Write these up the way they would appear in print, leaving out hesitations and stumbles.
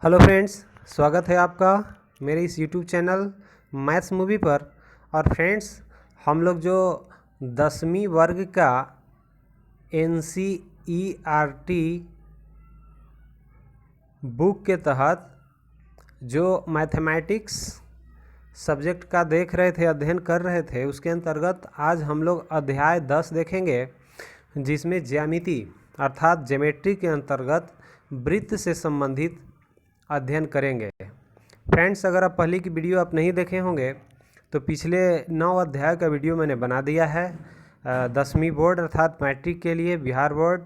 Hello friends, स्वागत है आपका मेरे इस यूट्यूब चैनल मैथ्स मूवी पर। और फ्रेंड्स, हम लोग जो 10वीं वर्ग का NCERT बुक के तहत जो मैथमेटिक्स सब्जेक्ट का देख रहे थे, अध्ययन कर रहे थे, उसके अंतर्गत आज हम लोग अध्याय 10 देखेंगे, जिसमें ज्यामिति अर्थात ज्योमेट्री के अंतर्गत वृत्त से संबंधित अध्ययन करेंगे। फ्रेंड्स, अगर आप पहले की वीडियो आप नहीं देखे होंगे तो पिछले 9 अध्याय का वीडियो मैंने बना दिया है 10वीं बोर्ड अर्थात मैट्रिक के लिए, बिहार बोर्ड।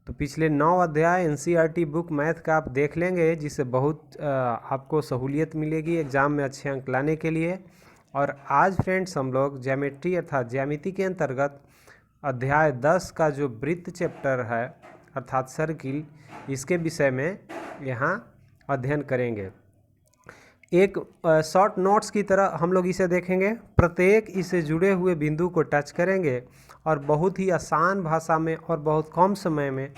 तो पिछले 9 अध्याय NCERT बुक मैथ का आप देख लेंगे, जिससे बहुत आपको सहूलियत मिलेगी एग्ज़ाम में अच्छे अंक लाने के लिए। और आज फ्रेंड्स हम लोग ज्योमेट्री अर्थात ज्यामिति के अंतर्गत अध्याय 10 का जो वृत्त चैप्टर है अर्थात सर्किल, इसके विषय में यहाँ अध्ययन करेंगे। एक शॉर्ट नोट्स की तरह हम लोग इसे देखेंगे, प्रत्येक इससे जुड़े हुए बिंदु को टच करेंगे और बहुत ही आसान भाषा में और बहुत कम समय में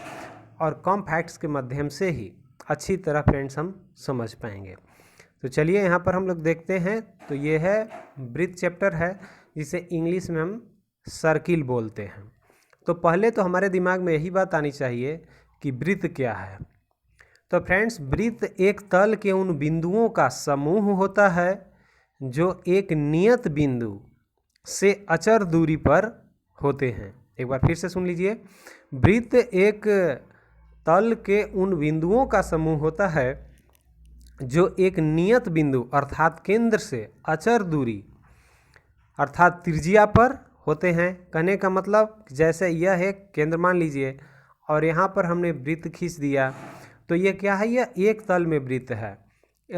और कम फैक्ट्स के माध्यम से ही अच्छी तरह फ्रेंड्स हम समझ पाएंगे। तो चलिए यहाँ पर हम लोग देखते हैं। तो ये है वृत्त चैप्टर है, जिसे इंग्लिश में हम सर्किल बोलते हैं। तो पहले तो हमारे दिमाग में यही बात आनी चाहिए कि वृत्त क्या है। तो फ्रेंड्स, वृत्त एक तल के उन बिंदुओं का समूह होता है जो एक नियत बिंदु से अचर दूरी पर होते हैं। एक बार फिर से सुन लीजिए, वृत्त एक तल के उन बिंदुओं का समूह होता है जो एक नियत बिंदु अर्थात केंद्र से अचर दूरी अर्थात त्रिज्या पर होते हैं। कहने का मतलब जैसे यह एक केंद्र मान लीजिए और यहाँ पर हमने वृत्त खींच दिया, तो ये क्या है, यह एक तल में वृत्त है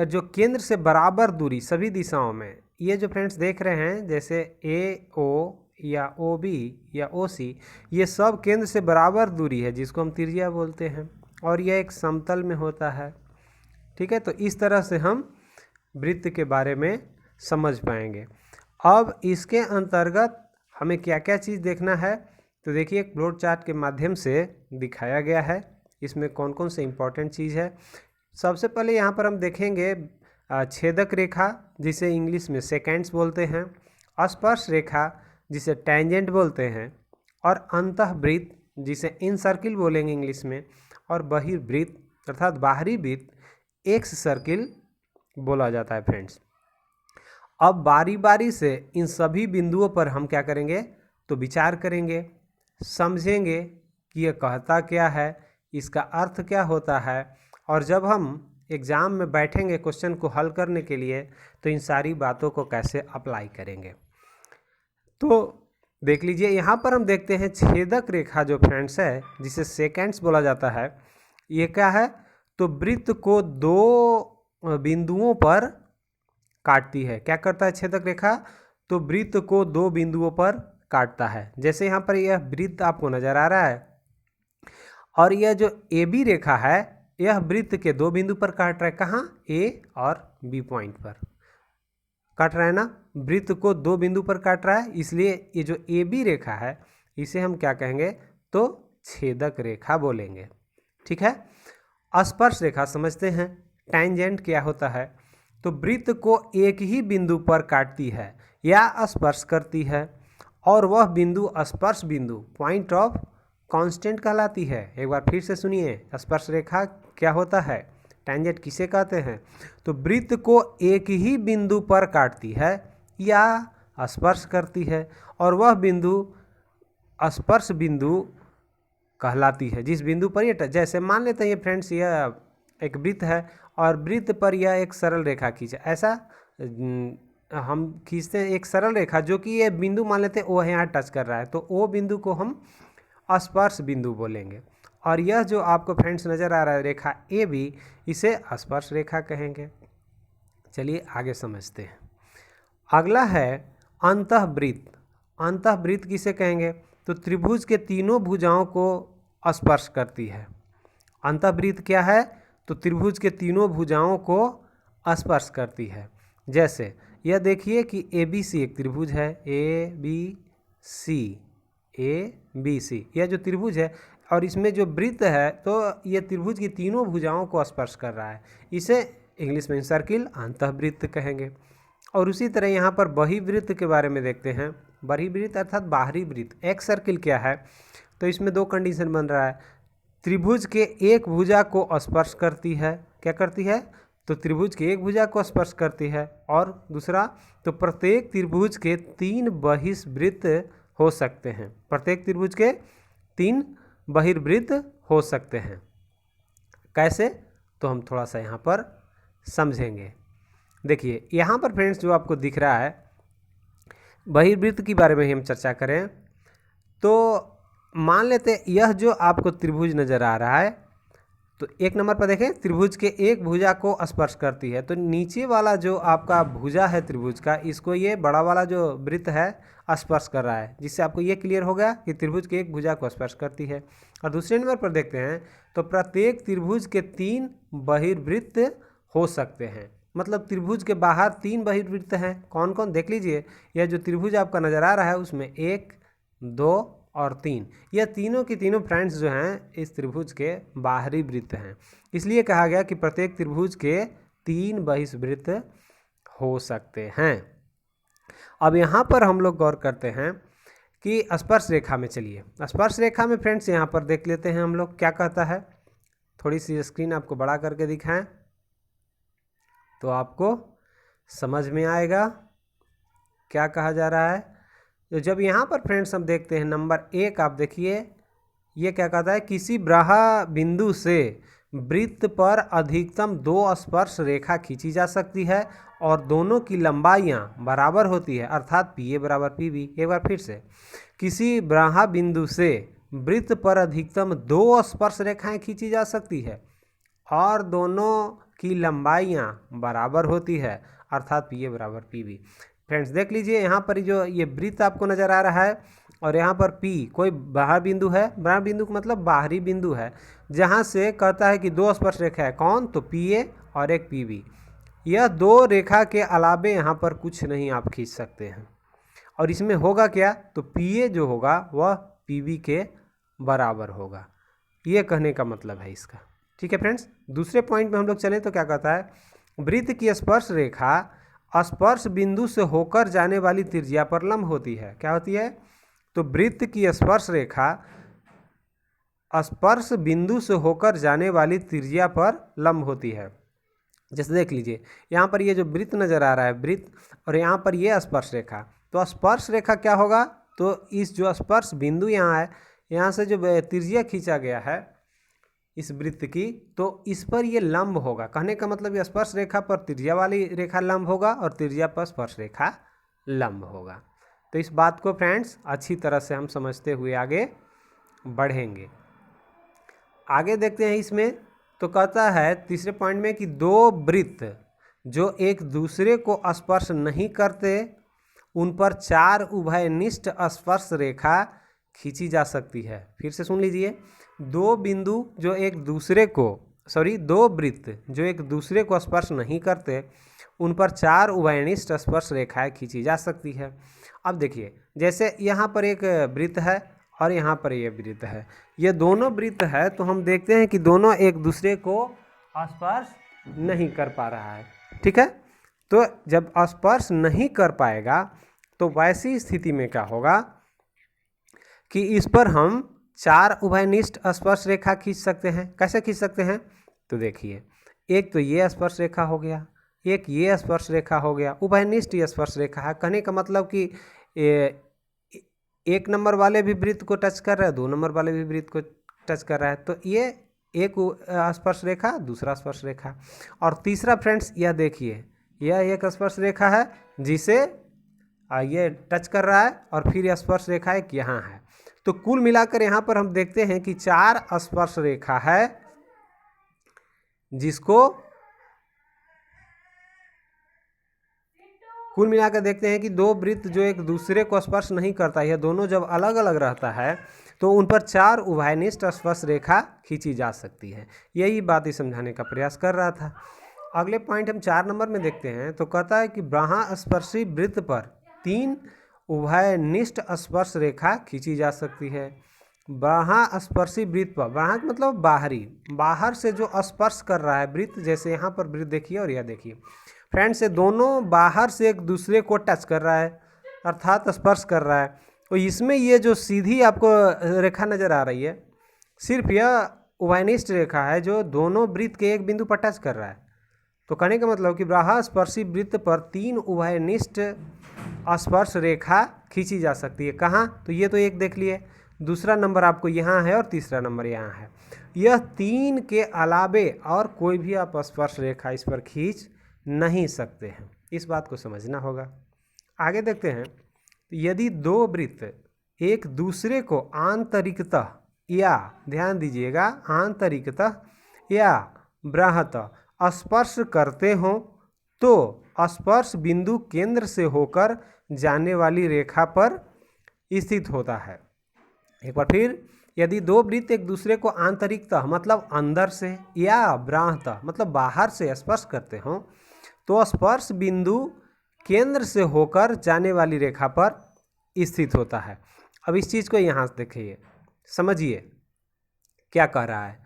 जो केंद्र से बराबर दूरी सभी दिशाओं में। ये जो फ्रेंड्स देख रहे हैं जैसे AO या OB या OC, ये सब केंद्र से बराबर दूरी है जिसको हम त्रिज्या बोलते हैं, और यह एक समतल में होता है। ठीक है, तो इस तरह से हम वृत्त के बारे में समझ पाएंगे। अब इसके अंतर्गत हमें क्या क्या चीज़ देखना है, तो देखिए एक फ्लोर चार्ट के माध्यम से दिखाया गया है, इसमें कौन कौन से इम्पोर्टेंट चीज़ है। सबसे पहले यहाँ पर हम देखेंगे छेदक रेखा, जिसे इंग्लिश में सेकेंड्स बोलते हैं, स्पर्श रेखा जिसे टेंजेंट बोलते हैं, और अंतःवृत्त जिसे इन सर्किल बोलेंगे इंग्लिश में, और बहिर्वृत्त अर्थात बाहरी वृत्त एक्स सर्किल बोला जाता है। फ्रेंड्स, अब बारी बारी से इन सभी बिंदुओं पर हम क्या करेंगे, तो विचार करेंगे, समझेंगे कि यह कहता क्या है, इसका अर्थ क्या होता है, और जब हम एग्ज़ाम में बैठेंगे क्वेश्चन को हल करने के लिए तो इन सारी बातों को कैसे अप्लाई करेंगे। तो देख लीजिए, यहाँ पर हम देखते हैं छेदक रेखा जो फ्रेंड्स है जिसे सेकेंड्स बोला जाता है, ये क्या है, तो वृत्त को दो बिंदुओं पर काटती है। क्या करता है छेदक रेखा, तो वृत्त को दो बिंदुओं पर काटता है। जैसे यहाँ पर यह वृत्त आपको नजर आ रहा है और यह जो AB रेखा है यह वृत्त के दो बिंदु पर काट रहा है। कहाँ, A और B पॉइंट पर काट रहा है ना, वृत्त को दो बिंदु पर काट रहा है, इसलिए ये जो AB रेखा है इसे हम क्या कहेंगे, तो छेदक रेखा बोलेंगे। ठीक है, स्पर्श रेखा समझते हैं, टेंजेंट क्या होता है, तो वृत्त को एक ही बिंदु पर काटती है या स्पर्श करती है, और वह बिंदु स्पर्श बिंदु पॉइंट ऑफ कांस्टेंट कहलाती है। एक बार फिर से सुनिए, स्पर्श रेखा क्या होता है, टेंजेंट किसे कहते हैं, तो वृत्त को एक ही बिंदु पर काटती है या स्पर्श करती है, और वह बिंदु स्पर्श बिंदु कहलाती है। जिस बिंदु पर ये जैसे मान लेते हैं ये फ्रेंड्स, यह एक वृत्त है और वृत्त पर यह एक सरल रेखा खींचे, ऐसा हम खींचते हैं एक सरल रेखा जो कि ये बिंदु मान लेते हैं वो यहाँ टच कर रहा है, तो वो बिंदु को हम स्पर्श बिंदु बोलेंगे। और यह जो आपको फ्रेंड्स नज़र आ रहा है रेखा AB, इसे स्पर्श रेखा कहेंगे। चलिए आगे समझते हैं। अगला है अंतःवृत्त। अंतःवृत्त किसे कहेंगे, तो त्रिभुज के तीनों भुजाओं को स्पर्श करती है। अंतःवृत्त क्या है, तो त्रिभुज के तीनों भुजाओं को स्पर्श करती है। जैसे यह देखिए कि ABC एक त्रिभुज है, ABC यह जो त्रिभुज है और इसमें जो वृत्त है तो ये त्रिभुज की तीनों भुजाओं को स्पर्श कर रहा है, इसे इंग्लिश में सर्किल अंतःवृत्त कहेंगे। और उसी तरह यहाँ पर बहिर्वृत्त के बारे में देखते हैं। बहिर्वृत्त अर्थात बाहरी वृत्त। एक सर्किल क्या है, तो इसमें दो कंडीशन बन रहा है, त्रिभुज के एक भुजा को स्पर्श करती है, क्या करती है, तो त्रिभुज के एक भुजा को स्पर्श करती है, और दूसरा तो प्रत्येक त्रिभुज के 3 बहिर्वृत्त हो सकते हैं, प्रत्येक त्रिभुज के 3 बहिर्वृत्त हो सकते हैं। कैसे, तो हम थोड़ा सा यहाँ पर समझेंगे। देखिए यहाँ पर फ्रेंड्स जो आपको दिख रहा है, बहिर्वृत्त के बारे में ही हम चर्चा करें तो मान लेते हैं यह जो आपको त्रिभुज नज़र आ रहा है, तो एक नंबर पर देखें त्रिभुज के एक भुजा को स्पर्श करती है, तो नीचे वाला जो आपका भुजा है त्रिभुज का, इसको ये बड़ा वाला जो वृत्त है स्पर्श कर रहा है, जिससे आपको ये क्लियर हो गया कि त्रिभुज के एक भुजा को स्पर्श करती है। और दूसरे नंबर पर देखते हैं तो प्रत्येक त्रिभुज के 3 बहिर्वृत्त हो सकते हैं, मतलब त्रिभुज के बाहर 3 बहिर्वृत्त हैं। कौन कौन, देख लीजिए, यह जो त्रिभुज आपका नज़र आ रहा है उसमें 1, 2 और 3, यह तीनों की तीनों फ्रेंड्स जो हैं इस त्रिभुज के बाहरी वृत्त हैं। इसलिए कहा गया कि प्रत्येक त्रिभुज के 3 बहिर्वृत्त हो सकते हैं। अब यहाँ पर हम लोग गौर करते हैं कि स्पर्श रेखा में, चलिए स्पर्श रेखा में फ्रेंड्स यहाँ पर देख लेते हैं हम लोग क्या कहता है। थोड़ी सी स्क्रीन आपको बड़ा करके दिखाएं तो आपको समझ में आएगा क्या कहा जा रहा है। तो जब यहाँ पर फ्रेंड्स हम देखते हैं नंबर 1, आप देखिए ये क्या कहता है, किसी ब्राहा बिंदु से वृत्त पर अधिकतम 2 स्पर्श रेखा खींची जा सकती है और दोनों की लंबाइयाँ बराबर होती है, अर्थात पी ए बराबर पी बी। एक बार फिर से, किसी ब्राहा बिंदु से वृत्त पर अधिकतम 2 स्पर्श रेखाएं खींची जा सकती है और दोनों की लंबाइयाँ बराबर होती है, अर्थात पी ए बराबर पी बी। फ्रेंड्स देख लीजिए यहाँ पर जो ये वृत्त आपको नज़र आ रहा है और यहाँ पर P कोई बाहर बिंदु है, बाहर बिंदु का मतलब बाहरी बिंदु है, जहाँ से कहता है कि 2 स्पर्श रेखा है, कौन, तो PA और एक PB। यह 2 रेखा के अलावे यहाँ पर कुछ नहीं आप खींच सकते हैं, और इसमें होगा क्या, तो PA जो होगा वह PB के बराबर होगा, ये कहने का मतलब है इसका। ठीक है फ्रेंड्स, दूसरे पॉइंट में हम लोग चलें तो क्या कहता है, वृत्त की स्पर्श रेखा स्पर्श बिंदु से होकर जाने वाली त्रिज्या पर लंब होती है। क्या होती है, तो वृत्त की स्पर्श रेखा स्पर्श बिंदु से होकर जाने वाली त्रिज्या पर लंब होती है। जैसे देख लीजिए यहाँ पर ये जो वृत्त नज़र आ रहा है, वृत्त, और यहाँ पर ये स्पर्श रेखा, तो स्पर्श रेखा क्या होगा, तो इस जो स्पर्श बिंदु यहाँ है, यहाँ से जो त्रिज्या खींचा गया है इस वृत्त की, तो इस पर ये लंब होगा। कहने का मतलब ये स्पर्श रेखा पर त्रिज्या वाली रेखा लंब होगा और त्रिज्या पर स्पर्श रेखा लंब होगा। तो इस बात को फ्रेंड्स अच्छी तरह से हम समझते हुए आगे बढ़ेंगे। आगे देखते हैं इसमें, तो कहता है तीसरे पॉइंट में कि 2 वृत्त जो एक दूसरे को स्पर्श नहीं करते उन पर 4 उभयनिष्ठ स्पर्श रेखा खींची जा सकती है। फिर से सुन लीजिए, 2 बिंदु जो एक दूसरे को, 2 वृत्त जो एक दूसरे को स्पर्श नहीं करते उन पर 4 उभयनिष्ठ स्पर्श रेखाएं खींची जा सकती है। अब देखिए जैसे यहाँ पर एक वृत्त है और यहाँ पर ये वृत्त है, ये दोनों वृत्त है, तो हम देखते हैं कि दोनों एक दूसरे को स्पर्श नहीं कर पा रहा है। ठीक है, तो जब स्पर्श नहीं कर पाएगा तो वैसी स्थिति में क्या होगा कि इस पर हम 4 उभयनिष्ठ स्पर्श रेखा खींच सकते हैं। कैसे खींच सकते हैं, तो देखिए एक तो ये स्पर्श रेखा हो गया, एक ये स्पर्श रेखा हो गया, उभयनिष्ठ ये स्पर्श रेखा है। कहने का मतलब कि 1 नंबर वाले भी वृत्त को टच कर रहा है, 2 नंबर वाले भी वृत्त को टच कर रहा है, तो ये एक स्पर्श रेखा, दूसरा स्पर्श रेखा, और तीसरा फ्रेंड्स यह देखिए यह एक स्पर्श रेखा है जिसे ये टच कर रहा है, और फिर यह स्पर्श रेखा एक यहाँ है। तो कुल मिलाकर यहाँ पर हम देखते हैं कि 4 स्पर्श रेखा है जिसको कुल मिलाकर देखते हैं कि 2 वृत्त जो एक दूसरे को स्पर्श नहीं करता है, दोनों जब अलग अलग रहता है तो उन पर 4 उभयनिष्ठ स्पर्श रेखा खींची जा सकती है। यही बात ही समझाने का प्रयास कर रहा था। अगले पॉइंट हम 4 नंबर में देखते हैं, तो कहता है कि ब्राहा स्पर्शी वृत्त पर 3 उभयनिष्ठ स्पर्श रेखा खींची जा सकती है। बाह्यस्पर्शी वृत्त पर, बाह्य मतलब बाहरी, बाहर से जो स्पर्श कर रहा है वृत्त, जैसे यहाँ पर वृत्त देखिए और यह देखिए फ्रेंड्स, ये दोनों बाहर से एक दूसरे को टच कर रहा है अर्थात स्पर्श कर रहा है। तो इसमें ये जो सीधी आपको रेखा नज़र आ रही है, सिर्फ यह उभयनिष्ठ रेखा है जो दोनों वृत्त के एक बिंदु पर टच कर रहा है। तो कहने का मतलब कि बाह्यस्पर्शी वृत्त पर 3 उभयनिष्ठ स्पर्श रेखा खींची जा सकती है। कहाँ? तो ये तो एक देख लिए, दूसरा नंबर आपको यहाँ है और तीसरा नंबर यहाँ है। यह 3 के अलावे और कोई भी आप स्पर्श रेखा इस पर खींच नहीं सकते हैं, इस बात को समझना होगा। आगे देखते हैं, यदि दो वृत्त एक दूसरे को आंतरिकतः या, ध्यान दीजिएगा, आंतरिकतः या बाह्यतः स्पर्श करते हों तो स्पर्श बिंदु केंद्र से होकर जाने वाली रेखा पर स्थित होता है। एक बार फिर, यदि दो वृत्त एक दूसरे को आंतरिकतः मतलब अंदर से या बाह्यतः मतलब बाहर से स्पर्श करते हों तो स्पर्श बिंदु केंद्र से होकर जाने वाली रेखा पर स्थित होता है। अब इस चीज़ को यहाँ से देखिए, समझिए क्या कह रहा है।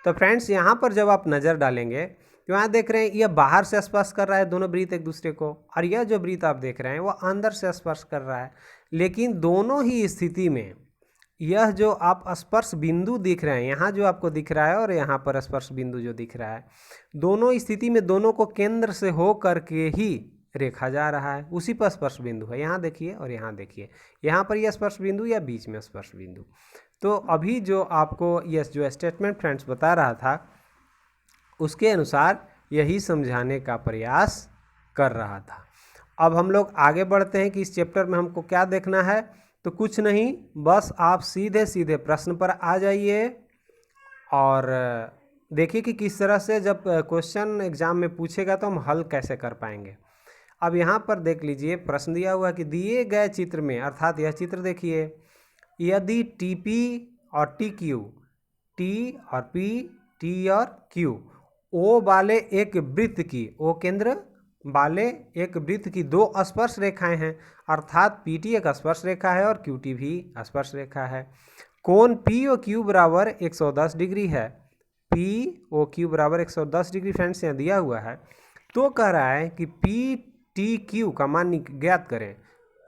तो फ्रेंड्स, यहाँ पर जब आप नज़र डालेंगे तो यहाँ देख रहे हैं यह बाहर से स्पर्श कर रहा है दोनों वृत्त एक दूसरे को, और यह जो वृत्त आप देख रहे हैं वह अंदर से स्पर्श कर रहा है। लेकिन दोनों ही स्थिति में यह जो आप स्पर्श बिंदु दिख रहे हैं, यहाँ जो आपको दिख रहा है और यहाँ पर स्पर्श बिंदु जो दिख रहा है, दोनों स्थिति में दोनों को केंद्र से हो करके ही रेखा जा रहा है, उसी पर स्पर्श बिंदु है। यहाँ देखिए और यहाँ देखिए, यहाँ पर यह स्पर्श बिंदु या बीच में स्पर्श बिंदु। तो अभी जो आपको यह जो स्टेटमेंट फ्रेंड्स बता रहा था उसके अनुसार यही समझाने का प्रयास कर रहा था। अब हम लोग आगे बढ़ते हैं कि इस चैप्टर में हमको क्या देखना है। तो कुछ नहीं, बस आप सीधे सीधे प्रश्न पर आ जाइए और देखिए कि किस तरह से जब क्वेश्चन एग्जाम में पूछेगा तो हम हल कैसे कर पाएंगे। अब यहाँ पर देख लीजिए, प्रश्न दिया हुआ कि दिए गए चित्र में, अर्थात यह चित्र देखिए, यदि TP और TQ, T और P, T और Q O वाले एक वृत्त की, O केंद्र वाले एक वृत्त की दो स्पर्श रेखाएं हैं, अर्थात PT एक स्पर्श रेखा है और QT भी स्पर्श रेखा है। कोण POQ बराबर 110 डिग्री है, POQ बराबर 110 डिग्री फ्रेंड्स यहाँ दिया हुआ है। तो कह रहा है कि PTQ का मान ज्ञात करें।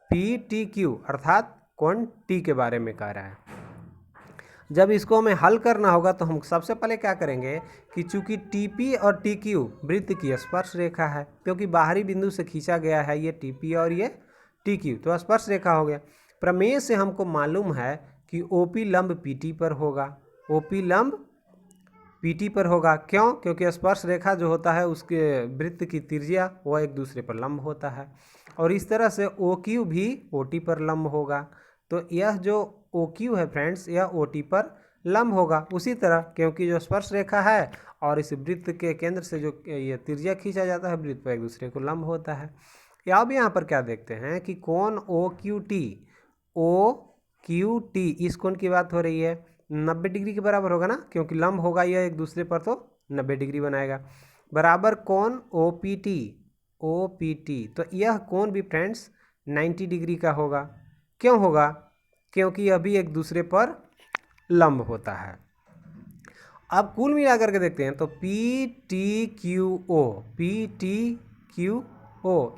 PTQ अर्थात कोण T के बारे में कह रहा है। जब इसको हमें हल करना होगा तो हम सबसे पहले क्या करेंगे कि चूंकि TP और TQ वृत्त की स्पर्श रेखा है, क्योंकि बाहरी बिंदु से खींचा गया है ये TP और ये TQ, तो स्पर्श रेखा हो गया। प्रमेय से हमको मालूम है कि OP लंब PT पर होगा, OP लंब PT पर होगा। क्यों? क्योंकि स्पर्श रेखा जो होता है उसके वृत्त की त्रिज्या वह एक दूसरे पर लंब होता है, और इस तरह से OQ भी OT पर लंब होगा। तो यह जो OQ है फ्रेंड्स, यह OT पर लंब होगा। उसी तरह क्योंकि जो स्पर्श रेखा है और इस वृत्त के केंद्र से जो ये त्रिज्या खींचा जाता है वृत्त पर एक दूसरे को लंब होता है। या अब यहाँ पर क्या देखते हैं कि कोण OQT इस कोण की बात हो रही है, 90 डिग्री के बराबर होगा ना, क्योंकि लंब होगा यह एक दूसरे पर तो 90 डिग्री बनाएगा। बराबर कोण OPT, तो यह कोण भी फ्रेंड्स 90 डिग्री का होगा। क्यों होगा? क्योंकि यह भी एक दूसरे पर लंब होता है। अब कुल मिला करके देखते हैं तो PTQO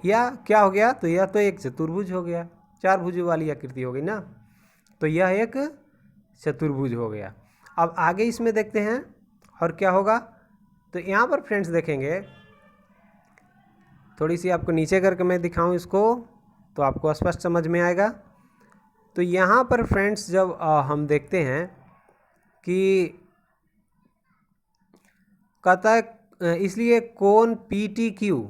या क्या हो गया, तो यह तो एक चतुर्भुज हो गया, चार भुजों वाली आकृति हो गई ना, तो यह एक चतुर्भुज हो गया। अब आगे इसमें देखते हैं और क्या होगा। तो यहाँ पर फ्रेंड्स देखेंगे, थोड़ी सी आपको नीचे करके मैं दिखाऊं इसको तो आपको स्पष्ट समझ में आएगा। तो यहाँ पर फ्रेंड्स जब हम देखते हैं कि कहता है इसलिए कोण PTQ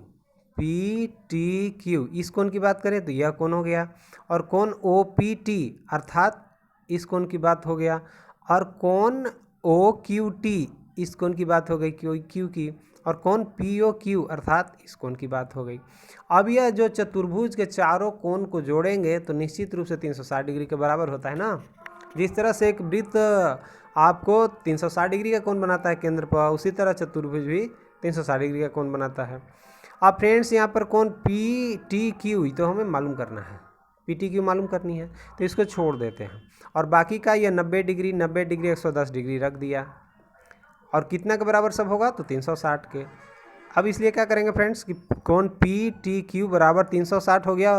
इस कोण की बात करें तो यह कोण हो गया, और कोण OPT अर्थात इस कोण की बात हो गया, और कोण OQT इस कोण की बात हो गई Q की, और कोण POQ अर्थात इस कोण की बात हो गई। अब यह जो चतुर्भुज के चारों कोण को जोड़ेंगे तो निश्चित रूप से 360 डिग्री के बराबर होता है ना। जिस तरह से एक वृत्त आपको 360 डिग्री का कोण बनाता है केंद्र पर, उसी तरह चतुर्भुज भी 360 डिग्री का कोण बनाता है। अब फ्रेंड्स यहाँ पर कोण PTQ तो हमें मालूम करना है, PTQ मालूम करनी है, तो इसको छोड़ देते हैं और बाकी का ये 90 डिग्री 110 डिग्री रख दिया और कितना के बराबर सब होगा, तो 360 के। अब इसलिए क्या करेंगे फ्रेंड्स कि कोण PTQ बराबर 360 हो गया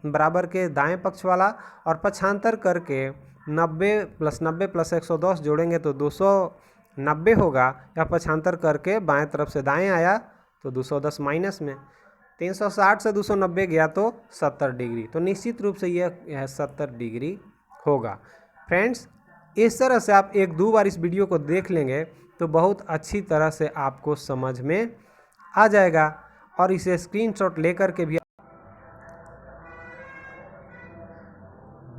बराबर के दाएं पक्ष वाला, और पक्षांतर करके 90 + 110 जोड़ेंगे तो 290 होगा, या पक्षांतर करके बाएं तरफ से दाएं आया तो 210 माइनस में 360 से 290 गया तो 70 डिग्री, तो निश्चित रूप से यह 70 डिग्री होगा। फ्रेंड्स इस तरह से आप 1-2 बार इस वीडियो को देख लेंगे तो बहुत अच्छी तरह से आपको समझ में आ जाएगा, और इसे स्क्रीनशॉट लेकर के भी।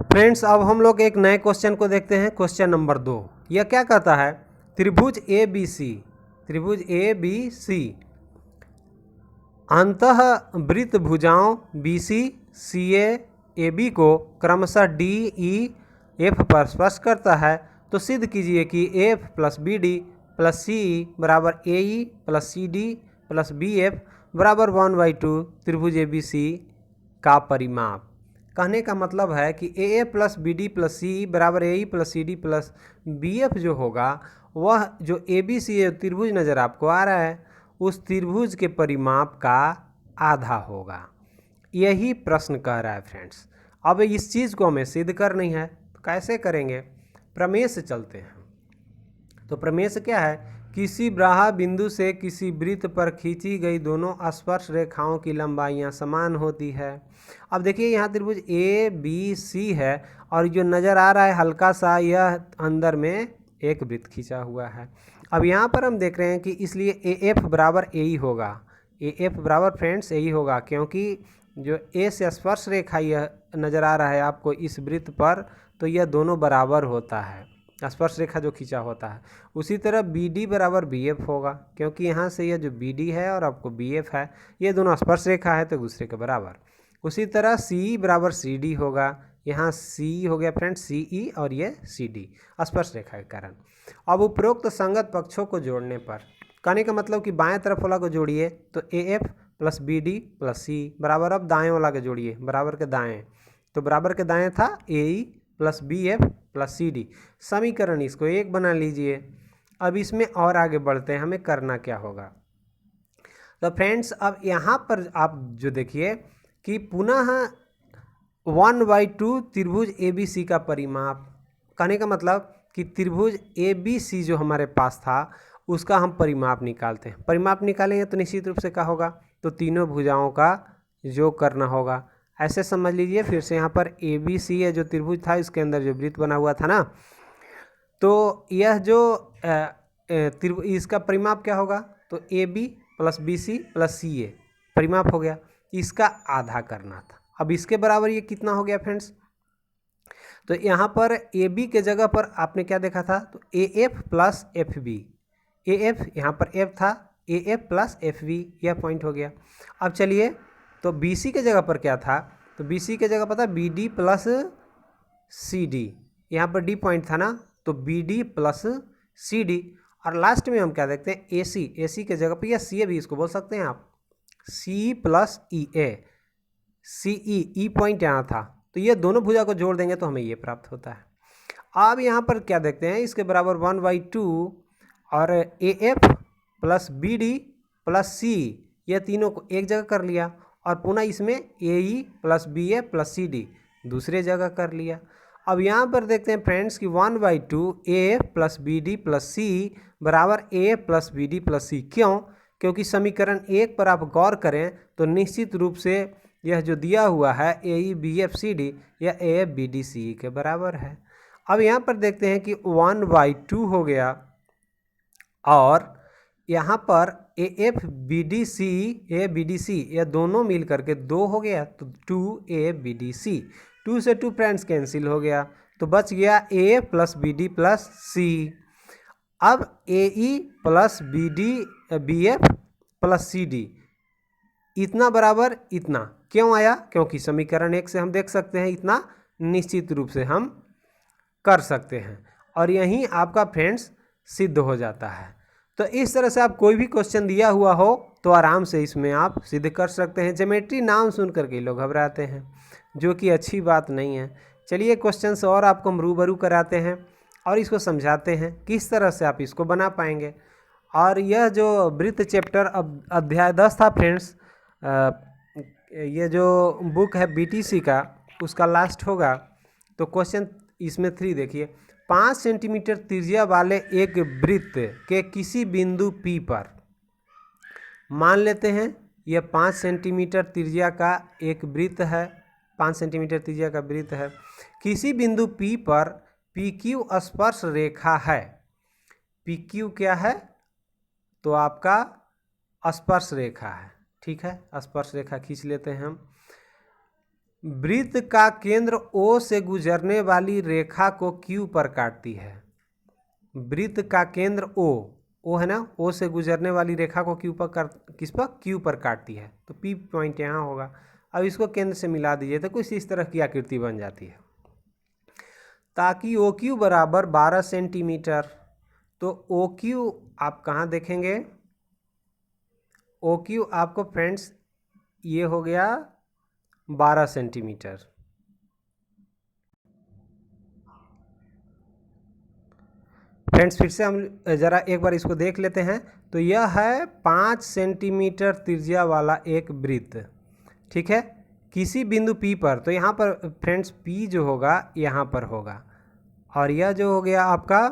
फ्रेंड्स अब हम लोग एक नए क्वेश्चन को देखते हैं, क्वेश्चन नंबर 2। यह क्या कहता है, त्रिभुज ABC अंतः वृत्त भुजाओं BC CA AB को क्रमशः DE F पर स्पर्श करता है, तो सिद्ध कीजिए कि F + BD + CE बराबर AE + CD + BF बराबर 1/2 त्रिभुज ABC का परिमाप। कहने का मतलब है कि AF + BD + CE बराबर AE + CD + BF जो होगा, वह जो ABC त्रिभुज नज़र आपको आ रहा है उस त्रिभुज के परिमाप का आधा होगा। यही प्रश्न कह रहा है फ्रेंड्स। अब इस चीज़ को हमें सिद्ध करनी है, तो कैसे करेंगे, प्रमेय से चलते हैं। तो प्रमेय से क्या है, किसी ब्राहा बिंदु से किसी वृत्त पर खींची गई दोनों स्पर्श रेखाओं की लंबाइयां समान होती है। अब देखिए यहाँ त्रिभुज ABC है और जो नज़र आ रहा है हल्का सा, यह अंदर में एक वृत्त खींचा हुआ है। अब यहाँ पर हम देख रहे हैं कि इसलिए AF बराबर AE होगा। AF बराबर फ्रेंड्स AE होगा, क्योंकि जो A से स्पर्श रेखा यह नज़र आ रहा है आपको इस वृत्त पर, तो यह दोनों बराबर होता है, स्पर्श रेखा जो खींचा होता है। उसी तरह BD बराबर BF होगा, क्योंकि यहाँ से यह जो BD है और आपको BF है, ये दोनों स्पर्श रेखा है तो दूसरे के बराबर। उसी तरह CE बराबर CD होगा, यहाँ CE हो गया फ्रेंड्स CE और ये CD स्पर्श रेखा के कारण। अब उपरोक्त संगत पक्षों को जोड़ने पर, कहने का मतलब कि बाएं तरफ वाला को जोड़िए तो AF + BD + CE बराबर, अब दाएं वाला को जोड़िए बराबर के दाएं, तो बराबर के दाएं था AE + BF + CD। समीकरण इसको 1 बना लीजिए। अब इसमें और आगे बढ़ते हैं, हमें करना क्या होगा। तो फ्रेंड्स अब यहाँ पर आप जो देखिए कि पुनः 1/2 त्रिभुज ABC का परिमाप, कहने का मतलब कि त्रिभुज ABC जो हमारे पास था उसका हम परिमाप निकालते हैं। परिमाप निकालेंगे तो निश्चित रूप से क्या होगा, तो तीनों भुजाओं का योग करना होगा। ऐसे समझ लीजिए, फिर से यहाँ पर ABC है जो त्रिभुज था, इसके अंदर जो वृत्त बना हुआ था ना, तो यह जो इसका परिमाप क्या होगा, तो AB + BC + CA परिमाप हो गया, इसका आधा करना था। अब इसके बराबर ये कितना हो गया फ्रेंड्स, तो यहाँ पर AB के जगह पर आपने क्या देखा था, तो AF + FB, AF यहाँ पर F था, AF + FB यह पॉइंट हो गया। अब चलिए, तो BC के जगह पर क्या था, तो BC के जगह पता BD + CD, यहाँ पर D पॉइंट था ना, तो BD + CD। और लास्ट में हम क्या देखते हैं, AC के जगह पर, या CA भी इसको बोल सकते हैं आप, CE + EA, CE E point यहाँ था, तो ये दोनों भुजा को जोड़ देंगे तो हमें ये प्राप्त होता है। अब यहाँ पर क्या देखते हैं, इसके बराबर 1/2 और AF + BD + CE ये तीनों को एक जगह कर लिया, और पुनः इसमें AE + BF + CD दूसरे जगह कर लिया। अब यहाँ पर देखते हैं फ्रेंड्स कि 1/2 AF + BD + CE बराबर AF + BD + CE। क्यों, क्योंकि समीकरण 1 पर आप गौर करें तो निश्चित रूप से यह जो दिया हुआ है AE BF CD यह AF BD CE के बराबर है। अब यहाँ पर देखते हैं कि 1/2 हो गया, और यहाँ पर AF BD CE A BD C यह दोनों मिल करके 2 हो गया, तो 2 AF BD C, 2 से 2 फ्रेंड्स कैंसिल हो गया, तो बच गया AF + BD + CE। अब AE + BD BF + CD इतना बराबर इतना क्यों आया, क्योंकि समीकरण 1 से हम देख सकते हैं इतना निश्चित रूप से हम कर सकते हैं, और यहीं आपका फ्रेंड्स सिद्ध हो जाता है। तो तो इस तरह से आप कोई भी क्वेश्चन दिया हुआ हो तो आराम से इसमें आप सिद्ध कर सकते हैं। ज्योमेट्री नाम सुन करके लोग घबराते हैं, जो कि अच्छी बात नहीं है। चलिए क्वेश्चन से और आपको हम रूबरू कराते हैं और इसको समझाते हैं किस तरह से आप इसको बना पाएंगे। और यह जो वृत्त चैप्टर अब अध्याय 10 था फ्रेंड्स, ये जो बुक है बीटीसी का उसका लास्ट होगा। तो क्वेश्चन इसमें 3 देखिए, 5 सेंटीमीटर त्रिज्या वाले एक वृत्त के किसी बिंदु P पर, मान लेते हैं यह 5 सेंटीमीटर त्रिज्या का एक वृत्त है, 5 सेंटीमीटर त्रिज्या का वृत्त है, किसी बिंदु P पर PQ स्पर्श रेखा है। PQ क्या है? तो आपका स्पर्श रेखा है, ठीक है, स्पर्श रेखा खींच लेते हैं हम। वृत्त का केंद्र O से गुजरने वाली रेखा को Q पर काटती है। वृत्त का केंद्र O है ना, O से गुजरने वाली रेखा को Q पर किस पर? Q पर काटती है। तो P पॉइंट यहाँ होगा। अब इसको केंद्र से मिला दीजिए तो कुछ इस तरह की आकृति बन जाती है। ताकि OQ बराबर 12 सेंटीमीटर। तो OQ आप कहाँ देखेंगे? OQ आपको फ्रेंड्स ये हो गया 12 सेंटीमीटर। फ्रेंड्स फिर से हम ज़रा एक बार इसको देख लेते हैं। तो यह है 5 सेंटीमीटर त्रिज्या वाला एक वृत्त, ठीक है, किसी बिंदु P पर। तो यहाँ पर फ्रेंड्स P जो होगा यहाँ पर होगा, और यह जो हो गया आपका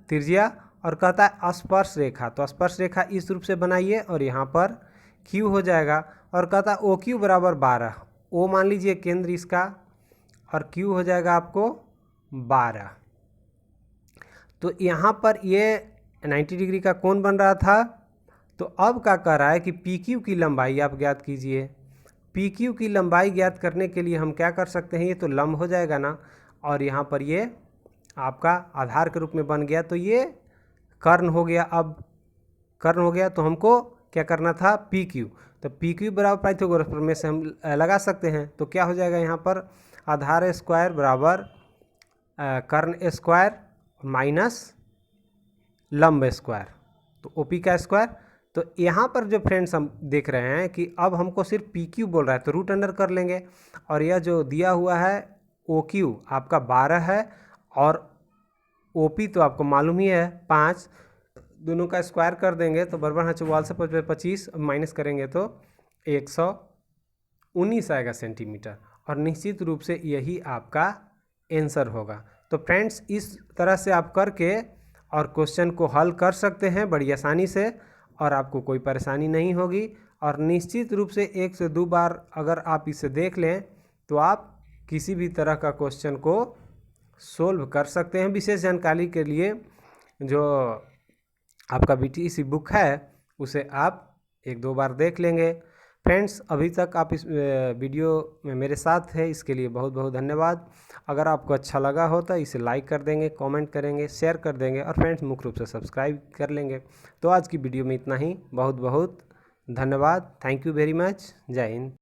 त्रिज्या, और कहता है स्पर्श रेखा। तो स्पर्श रेखा इस रूप से बनाइए और यहाँ पर Q हो जाएगा, और कहता है OQ बराबर 12। O मान लीजिए केंद्र इसका, और Q हो जाएगा आपको 12। तो यहाँ पर ये 90 डिग्री का कोण बन रहा था। तो अब क्या कर रहा है कि PQ की लंबाई आप ज्ञात कीजिए। PQ की लंबाई ज्ञात करने के लिए हम क्या कर सकते हैं, ये तो लंब हो जाएगा ना, और यहाँ पर ये आपका आधार के रूप में बन गया। तो ये कर्ण हो गया। अब कर्ण हो गया तो हमको क्या करना था? PQ। तो PQ बराबर पाइथागोरस प्रमेय से हम लगा सकते हैं। तो क्या हो जाएगा यहाँ पर? आधार स्क्वायर बराबर कर्ण स्क्वायर माइनस लंब स्क्वायर, तो OP का स्क्वायर। तो यहाँ पर जो फ्रेंड्स हम देख रहे हैं कि अब हमको सिर्फ PQ बोल रहा है, तो रूट अंडर कर लेंगे। और यह जो दिया हुआ है OQ आपका 12 है, और OP तो आपको मालूम ही है 5, दोनों का स्क्वायर कर देंगे तो बराबर है 44 से 25 माइनस करेंगे तो 119 आएगा सेंटीमीटर, और निश्चित रूप से यही आपका आंसर होगा। तो फ्रेंड्स इस तरह से आप करके और क्वेश्चन को हल कर सकते हैं बड़ी आसानी से, और आपको कोई परेशानी नहीं होगी। और निश्चित रूप से 1 से 2 बार अगर आप इसे देख लें तो आप किसी भी तरह का क्वेश्चन को सोल्व कर सकते हैं। विशेष जानकारी के लिए जो आपका BTC बुक है उसे आप 1-2 बार देख लेंगे। फ्रेंड्स अभी तक आप इस वीडियो में मेरे साथ हैं, इसके लिए बहुत बहुत धन्यवाद। अगर आपको अच्छा लगा हो तो इसे लाइक कर देंगे, कमेंट करेंगे, शेयर कर देंगे, और फ्रेंड्स मुख्य रूप से सब्सक्राइब कर लेंगे। तो आज की वीडियो में इतना ही। बहुत बहुत धन्यवाद। Thank you very much. जय हिंद।